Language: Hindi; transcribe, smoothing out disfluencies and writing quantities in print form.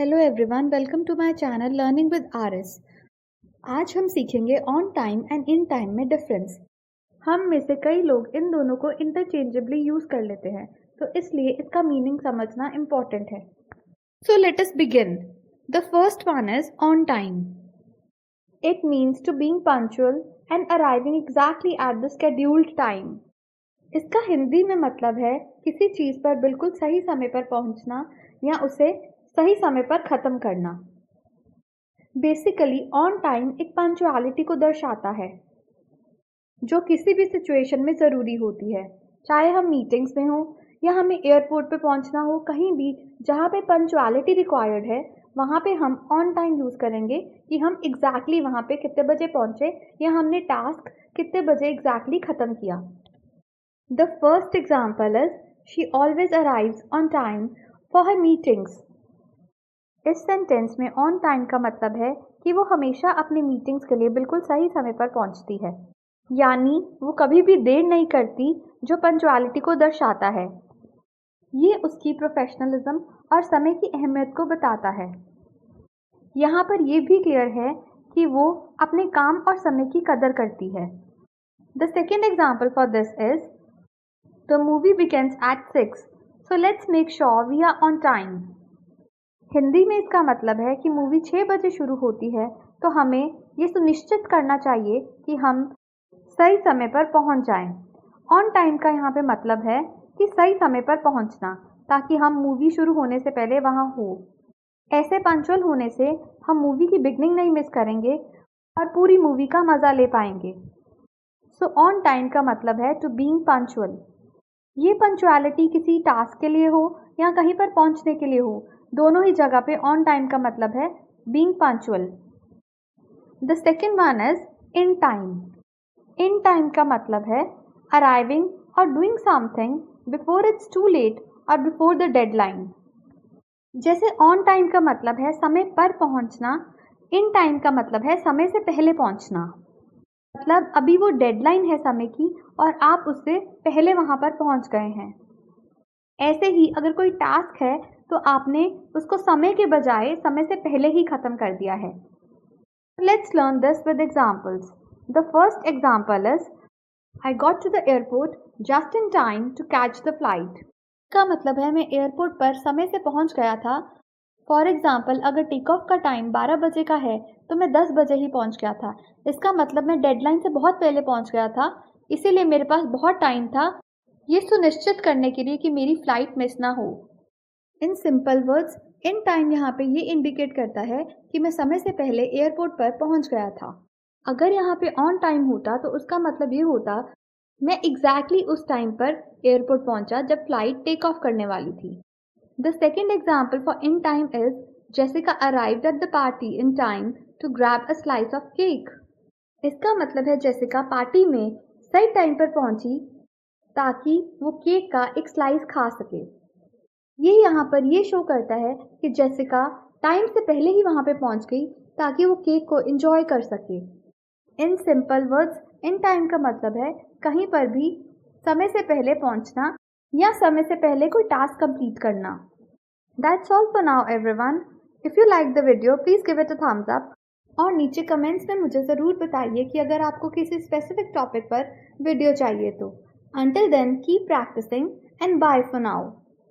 Hello everyone, welcome to my channel learning with R S. आज हम सीखेंगे on time and in time में डिफरेंस। हम में से कई लोग इन दोनों को इंटरचेंजेबली यूज कर लेते हैं, तो इसलिए इसका मीनिंग समझना इम्पोर्टेंट है। So let us begin. The first one is on time. It means to being punctual and arriving exactly at the scheduled time. इसका हिंदी में मतलब है किसी चीज पर बिल्कुल सही समय पर पहुंचना या उसे सही समय पर खत्म करना। बेसिकली ऑन टाइम एक पंक्चुअलिटी को दर्शाता है जो किसी भी सिचुएशन में ज़रूरी होती है, चाहे हम मीटिंग्स में हो या हमें एयरपोर्ट पे पहुंचना हो। कहीं भी जहाँ पे पंक्चुअलिटी रिक्वायर्ड है वहाँ पे हम ऑन टाइम यूज़ करेंगे कि हम एग्जैक्टली वहाँ पे कितने बजे पहुँचे या हमने टास्क कितने बजे एग्जैक्टली ख़त्म किया। The first example is she always arrives on time for her meetings. इस सेंटेंस में ऑन टाइम का मतलब है कि वो हमेशा अपनी मीटिंग्स के लिए बिल्कुल सही समय पर पहुंचती है, यानी वो कभी भी देर नहीं करती, जो पंक्चुअलिटी को दर्शाता है। ये उसकी प्रोफेशनलिज्म और समय की अहमियत को बताता है। यहाँ पर यह भी क्लियर है कि वो अपने काम और समय की कदर करती है। The second example for this is the movie begins at 6, so let's make sure we are on time. Hindi में इसका मतलब है कि मूवी 6 बजे शुरू होती है, तो हमें ये सुनिश्चित करना चाहिए कि हम सही समय पर पहुंच जाएं। ऑन टाइम का यहाँ पे मतलब है कि सही समय पर पहुंचना, ताकि हम मूवी शुरू होने से पहले वहाँ हो। ऐसे पंक्चुअल होने से हम मूवी की बिगनिंग नहीं मिस करेंगे और पूरी मूवी का मज़ा ले पाएंगे। सो ऑन टाइम का मतलब है टू बीइंग पंक्चुअल। ये पंक्चुअलिटी किसी टास्क के लिए हो या कहीं पर पहुंचने के लिए हो, दोनों ही जगह पे ऑन टाइम का मतलब है being punctual. The second one is in time. In time का मतलब है अराइविंग और doing something before it's too late और बिफोर द डेडलाइन। जैसे ऑन टाइम का मतलब है समय पर पहुंचना, इन टाइम का मतलब है समय से पहले पहुंचना। मतलब अभी वो डेडलाइन है समय की और आप उससे पहले वहां पर पहुंच गए हैं। ऐसे ही अगर कोई टास्क है तो आपने उसको समय के बजाय समय से पहले ही खत्म कर दिया है। Let's learn this with examples. The first example is I got to the airport just in time to catch the flight. का मतलब है मैं एयरपोर्ट पर समय से पहुंच गया था। फॉर एग्जाम्पल, अगर टेक ऑफ का टाइम 12 बजे का है तो मैं 10 बजे ही पहुंच गया था। इसका मतलब मैं डेडलाइन से बहुत पहले पहुंच गया था, इसीलिए मेरे पास बहुत टाइम था ये सुनिश्चित करने के लिए कि मेरी फ्लाइट मिस ना हो। In simple words, in time यहाँ पे ये इंडिकेट करता है कि मैं समय से पहले एयरपोर्ट पर पहुंच गया था। अगर यहाँ पे ऑन टाइम होता तो उसका मतलब ये होता मैं एग्जैक्टली उस टाइम पर एयरपोर्ट पहुंचा जब फ्लाइट टेक ऑफ करने वाली थी। The second example for in time is Jessica arrived at the party in time to grab a slice of cake. इसका मतलब है जेसिका पार्टी में सही टाइम पर पहुंची ताकि वो केक का एक स्लाइस खा सके। ये यहाँ पर ये शो करता है कि जेसिका टाइम से पहले ही वहाँ पे पहुँच गई ताकि वो केक को एंजॉय कर सके। In simple words, in time का मतलब है कहीं पर भी समय से पहले पहुँचना या समय से पहले कोई टास्क कंप्लीट करना। That's all for now everyone. If you like the video please give it a thumbs up और नीचे कमेंट्स में मुझे ज़रूर बताइए कि अगर आपको किसी स्पेसिफिक टॉपिक पर वीडियो चाहिए तो। Until then, keep practicing and bye for now.